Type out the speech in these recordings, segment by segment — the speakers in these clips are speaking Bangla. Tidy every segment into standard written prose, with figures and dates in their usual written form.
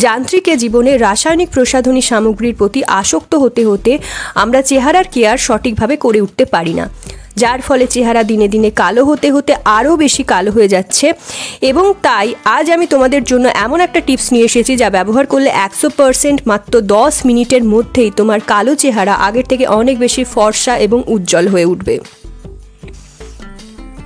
যান্ত্রিক জীবনে রাসায়নিক প্রসাধনী সামগ্রীর প্রতি আসক্ত হতে হতে আমরা চেহারার কেয়ার সঠিকভাবে করে উঠতে পারি না, যার ফলে চেহারা দিনে দিনে কালো হতে হতে আরও বেশি কালো হয়ে যাচ্ছে। এবং তাই আজ আমি তোমাদের জন্য এমন একটা টিপস নিয়ে এসেছি যা ব্যবহার করলে 100% মাত্র 10 মিনিটের মধ্যেই তোমার কালো চেহারা আগের থেকে অনেক বেশি ফর্সা এবং উজ্জ্বল হয়ে উঠবে।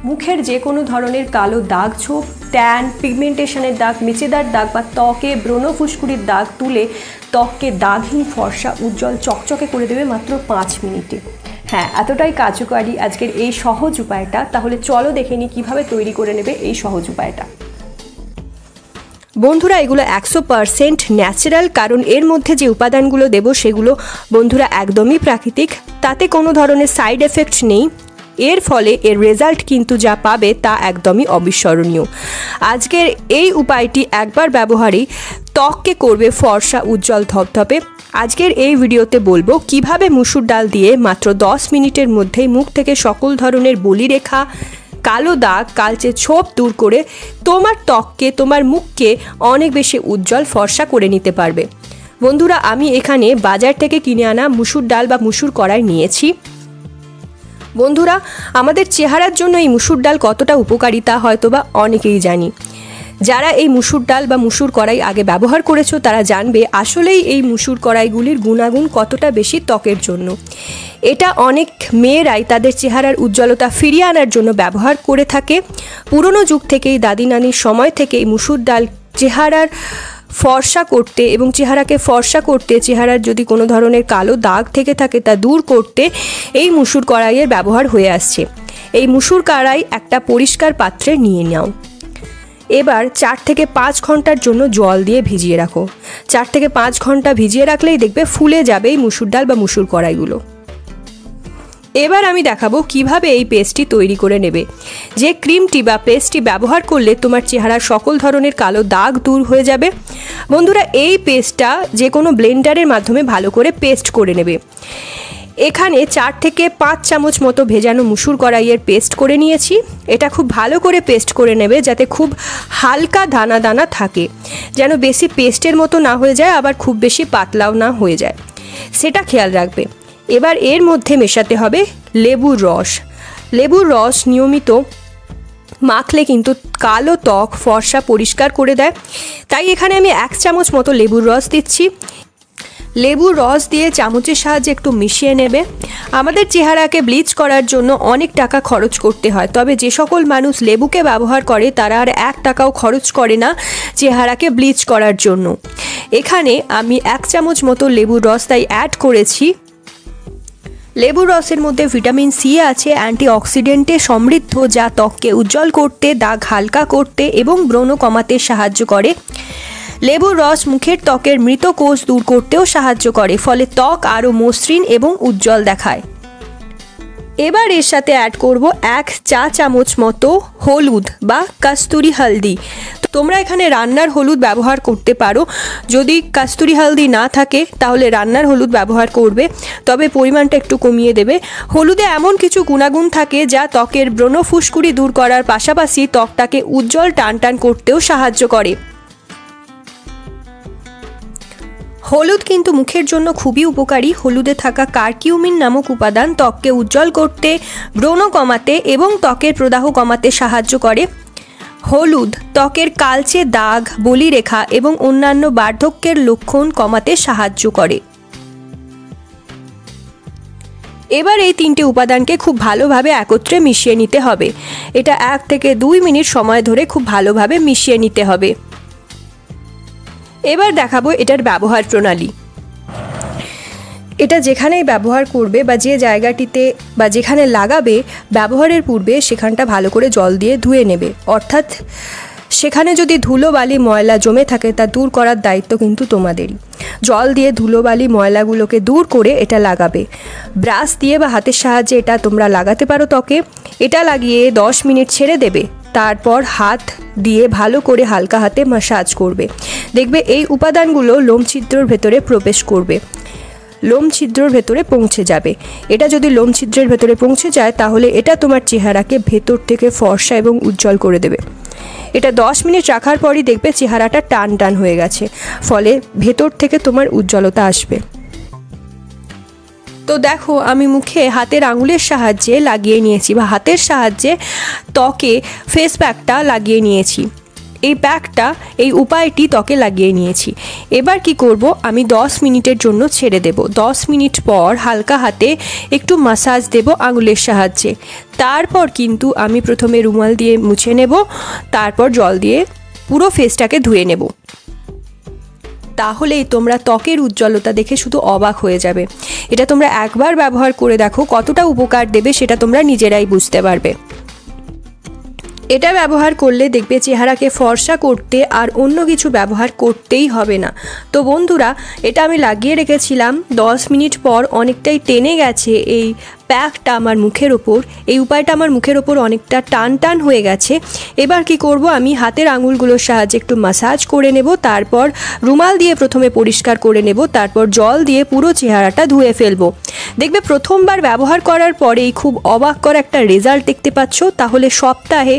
মুখের যে কোনো ধরনের কালো দাগ ছোপ, ট্যান, পিগমেন্টেশনের দাগ, মেচেদার দাগ বা ত্বকে ব্রণ ফুসকুড়ির দাগ তুলে ত্বককে দাগহীন, ফর্সা, উজ্জ্বল, চকচকে করে দেবে মাত্র 5 মিনিটে। হ্যাঁ, এতটাই কার্যকারী আজকের এই সহজ উপায়টা। তাহলে চলো দেখে নিই কীভাবে তৈরি করে নেবে এই সহজ উপায়টা। বন্ধুরা, এগুলো 100% ন্যাচারাল, কারণ এর মধ্যে যে উপাদানগুলো দেব সেগুলো বন্ধুরা একদমই প্রাকৃতিক, তাতে কোনো ধরনের সাইড এফেক্ট নেই। এর ফলে এর রেজাল্ট কিন্তু যা পাবে তা একদমই অবিস্মরণীয়। আজকের এই উপায়টি একবার ব্যবহারেই ত্বককে করবে ফর্সা, উজ্জ্বল, ধপধপে। আজকের এই ভিডিওতে বলবো কিভাবে মুসুর ডাল দিয়ে মাত্র 10 মিনিটের মধ্যেই মুখ থেকে সকল ধরনের বলিরেখা, কালো দাগ, কালচে ছোপ দূর করে তোমার ত্বককে, তোমার মুখকে অনেক বেশি উজ্জ্বল, ফর্সা করে নিতে পারবে। বন্ধুরা, আমি এখানে বাজার থেকে কিনে আনা মুসুর ডাল বা মুসুর কড়াই নিয়েছি। বন্ধুরা, আমাদের চেহারার জন্য এই মুসুর ডাল কতটা উপকারী তা হয়তো বা অনেকেই জানি। যারা এই মুসুর ডাল বা মুসুর কড়াই আগে ব্যবহার করেছো তারা জানবে আসলেই এই মুসুর কড়াইগুলির গুণাগুণ কতটা বেশি ত্বকের জন্য। এটা অনেক মেয়েরাই তাদের চেহারার উজ্জ্বলতা ফিরিয়ে আনার জন্য ব্যবহার করে থাকে। পুরনো যুগ থেকেই, দাদি নানির সময় থেকেই মুসুর ডাল চেহারার ফর্সা করতে এবং চেহারাকে ফর্সা করতে, চেহারার যদি কোনো ধরনের কালো দাগ থেকে থাকে তা দূর করতে এই মুসুর কড়াইয়ের ব্যবহার হয়ে আসছে। এই মুসুর কড়াই একটা পরিষ্কার পাত্রে নিয়ে নাও। এবার 4 থেকে 5 ঘন্টার জন্য জল দিয়ে ভিজিয়ে রাখো। 4 থেকে 5 ঘন্টা ভিজিয়ে রাখলেই দেখবে ফুলে যাবে এই মুসুর ডাল বা মুসুর কড়াইগুলো। এবার আমি দেখাবো কিভাবে এই পেস্টটি তৈরি করে নেবে। যে ক্রিমটি বা পেস্টটি ব্যবহার করলে তোমার চেহারার সকল ধরনের কালো দাগ দূর হয়ে যাবে। বন্ধুরা, এই পেস্টটা যে কোনো ব্লেন্ডারের মাধ্যমে ভালো করে পেস্ট করে নেবে। এখানে 4 থেকে 5 চামচ মতো ভেজানো মুসুর কড়াইয়ের পেস্ট করে নিয়েছি। এটা খুব ভালো করে পেস্ট করে নেবে যাতে খুব হালকা দানা দানা থাকে, যেন বেশি পেস্টের মতো না হয়ে যায়, আবার খুব বেশি পাতলাও না হয়ে যায়, সেটা খেয়াল রাখবে। এবার এর মধ্যে মেশাতে হবে লেবুর রস। লেবুর রস নিয়মিত মাখলে কিন্তু কালো ত্বক ফর্সা পরিষ্কার করে দেয়। তাই এখানে আমি 1 চামচ মতো লেবুর রস দিচ্ছি। লেবুর রস দিয়ে চামচের সাহায্যে একটু মিশিয়ে নেবে। আমাদের চেহারাকে ব্লিচ করার জন্য অনেক টাকা খরচ করতে হয়, তবে যে সকল মানুষ লেবুকে ব্যবহার করে তারা আর 1 টাকাও খরচ করে না চেহারাকে ব্লিচ করার জন্য। এখানে আমি 1 চামচ মতো লেবুর রস তাই অ্যাড করেছি। লেবুর রসের মধ্যে ভিটামিন সি আছে, অ্যান্টিঅক্সিডেন্টে সমৃদ্ধ, যা ত্বককে উজ্জ্বল করতে, দাগ হালকা করতে এবং ব্রণ কমাতে সাহায্য করে। লেবুর রস মুখের ত্বকের মৃত কোষ দূর করতেও সাহায্য করে, ফলে ত্বক আরও মসৃণ এবং উজ্জ্বল দেখায়। এবার এর সাথে অ্যাড করব 1 চা চামচ মতো হলুদ বা কস্তুরি হলদি। তোমরা এখানে রান্নার হলুদ ব্যবহার করতে পারো। যদি কস্তুরি হলদি না থাকে তাহলে রান্নার হলুদ ব্যবহার করবে, তবে পরিমাণটা একটু কমিয়ে দেবে। হলুদে এমন কিছু গুণাগুণ থাকে যা ত্বকের ব্রণ ফুসকুড়ি দূর করার পাশাপাশি ত্বকটাকে উজ্জ্বল, টানটান করতেও সাহায্য করে। হলুদ কিন্তু মুখের জন্য খুবই উপকারী। হলুদে থাকা কারকিউমিন নামক উপাদান ত্বককে উজ্জ্বল করতে, ব্রণ কমাতে এবং ত্বকের প্রদাহ কমাতে সাহায্য করে। হলুদ ত্বকের কালচে দাগ, বলিরেখা এবং অন্যান্য বার্ধক্যের লক্ষণ কমাতে সাহায্য করে। এবার এই 3টে উপাদানকে খুব ভালোভাবে একত্রে মিশিয়ে নিতে হবে। এটা 1 থেকে 2 মিনিট সময় ধরে খুব ভালোভাবে মিশিয়ে নিতে হবে। এবার দেখাবো এটার ব্যবহার প্রণালী। এটা যেখানেই ব্যবহার করবে বা যে জায়গাটিতে বা যেখানে লাগাবে, ব্যবহারের পূর্বে সেখানটা ভালো করে জল দিয়ে ধুয়ে নেবে। অর্থাৎ সেখানে যদি ধুলোবালি ময়লা জমে থাকে তা দূর করার দায়িত্ব কিন্তু তোমাদেরই। জল দিয়ে ধুলোবালি ময়লাগুলোকে দূর করে এটা লাগাবে। ব্রাশ দিয়ে বা হাতের সাহায্যে এটা তোমরা লাগাতে পারো ত্বকে। এটা লাগিয়ে 10 মিনিট ছেড়ে দেবে। তারপর হাত দিয়ে ভালো করে হালকা হাতে ম্যাসাজ করবে। দেখবে এই উপাদানগুলো লোম ছিদ্রর ভেতরে প্রবেশ করবে, লোম ছিদ্রর ভেতরে পৌঁছে যাবে। এটা যদি লোম ছিদ্রের ভেতরে পৌঁছে যায় তাহলে এটা তোমার চেহারাকে ভেতর থেকে ফর্সা এবং উজ্জ্বল করে দেবে। এটা 10 মিনিট রাখার পরই দেখবে চেহারাটা টান টান হয়ে গেছে, ফলে ভেতর থেকে তোমার উজ্জ্বলতা আসবে। তো দেখো আমি মুখে হাতের আঙুলের সাহায্যে লাগিয়ে নিয়েছি বা হাতের সাহায্যে ত্বকে ফেস প্যাকটা লাগিয়ে নিয়েছি। এই প্যাকটা, এই উপায়টি ত্বকে লাগিয়ে নিয়েছি। এবার কি করব, আমি 10 মিনিটের জন্য ছেড়ে দেব। 10 মিনিট পর হালকা হাতে একটু মাসাজ দেব আঙুলের সাহায্যে। তারপর কিন্তু আমি প্রথমে রুমাল দিয়ে মুছে নেব, তারপর জল দিয়ে পুরো ফেসটাকে ধুয়ে নেব। তাহলেই তোমরা ত্বকের উজ্জ্বলতা দেখে শুধু অবাক হয়ে যাবে। এটা তোমরা একবার ব্যবহার করে দেখো, কতটা উপকার দেবে সেটা তোমরা নিজেরাই বুঝতে পারবে। এটা ব্যবহার করলে দেখবে চেহারাকে ফর্সা করতে আর অন্য কিছু ব্যবহার করতেই হবে না। তো বন্ধুরা, এটা আমি লাগিয়ে রেখেছিলাম, 10 মিনিট পর অনেকটাই টেনে গেছে এই প্যাকটা আমার মুখের ওপর। এই উপায়টা আমার মুখের ওপর অনেকটা টান টান হয়ে গেছে। এবার কি করব, আমি হাতের আঙুলগুলোর সাহায্যে একটু মাসাজ করে নেব, তারপর রুমাল দিয়ে প্রথমে পরিষ্কার করে নেব, তারপর জল দিয়ে পুরো চেহারাটা ধুয়ে ফেলবো। দেখবে প্রথমবার ব্যবহার করার পরেই খুব অবাক করা একটা রেজাল্ট দেখতে পাচ্ছ। তাহলে সপ্তাহে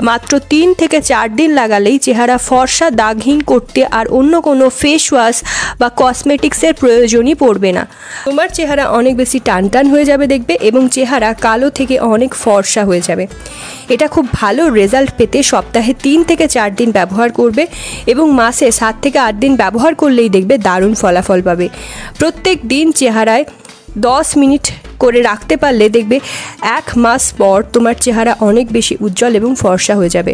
মাত্র 3 থেকে 4 দিন লাগালেই চেহারা ফর্সা দাগহীন করতে আর অন্য কোনো ফেস ওয়াশ বা কসমেটিক্সের প্রয়োজনই পড়বে না। তোমার চেহারা অনেক বেশি টান টান হয়ে যাবে দেখবে, এবং চেহারা কালো থেকে অনেক ফর্সা হয়ে যাবে। এটা খুব ভালো রেজাল্ট পেতে সপ্তাহে 3 থেকে 4 দিন ব্যবহার করবে এবং মাসে 7 থেকে 8 দিন ব্যবহার করলেই দেখবে দারুণ ফলাফল পাবে। প্রত্যেক দিন চেহারায় 10 মিনিট করে রাখতে পারলে দেখবে 1 মাস পর তোমার চেহারা অনেক বেশি উজ্জ্বল এবং ফর্সা হয়ে যাবে।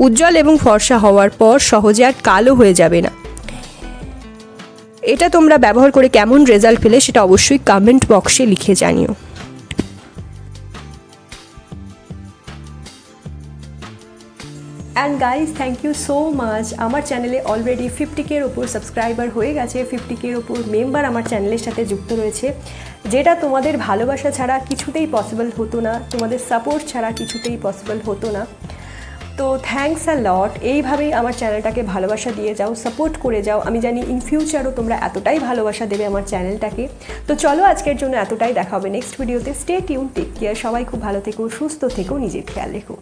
উজ্জ্বল এবং ফর্সা হওয়ার পর সহজে আর কালো হয়ে যাবে না। এটা তোমরা ব্যবহার করে কেমন রেজাল্ট পেলে সেটা অবশ্যই কমেন্ট বক্সে লিখে জানিও। And guys, thank you so much. আমার চ্যানেলে অলরেডি 50K-র ওপর সাবস্ক্রাইবার হয়ে গেছে, 50K-র ওপর মেম্বার আমার চ্যানেলের সাথে যুক্ত রয়েছে, যেটা তোমাদের ভালোবাসা ছাড়া কিছুতেই পসিবল হতো না, তোমাদের সাপোর্ট ছাড়া কিছুতেই পসিবল হতো না। তো থ্যাঙ্কস আ লট। এইভাবেই আমার চ্যানেলটাকে ভালোবাসা দিয়ে যাও, সাপোর্ট করে যাও। আমি জানি ইন ফিউচারও তোমরা এতটাই ভালোবাসা দেবে আমার চ্যানেলটাকে। তো চলো আজকের জন্য এতটাই, দেখা হবে নেক্সট ভিডিওতে। Stay tune, take care. সবাই খুব ভালো থেকো, সুস্থ থেকো, নিজের খেয়াল রেখো।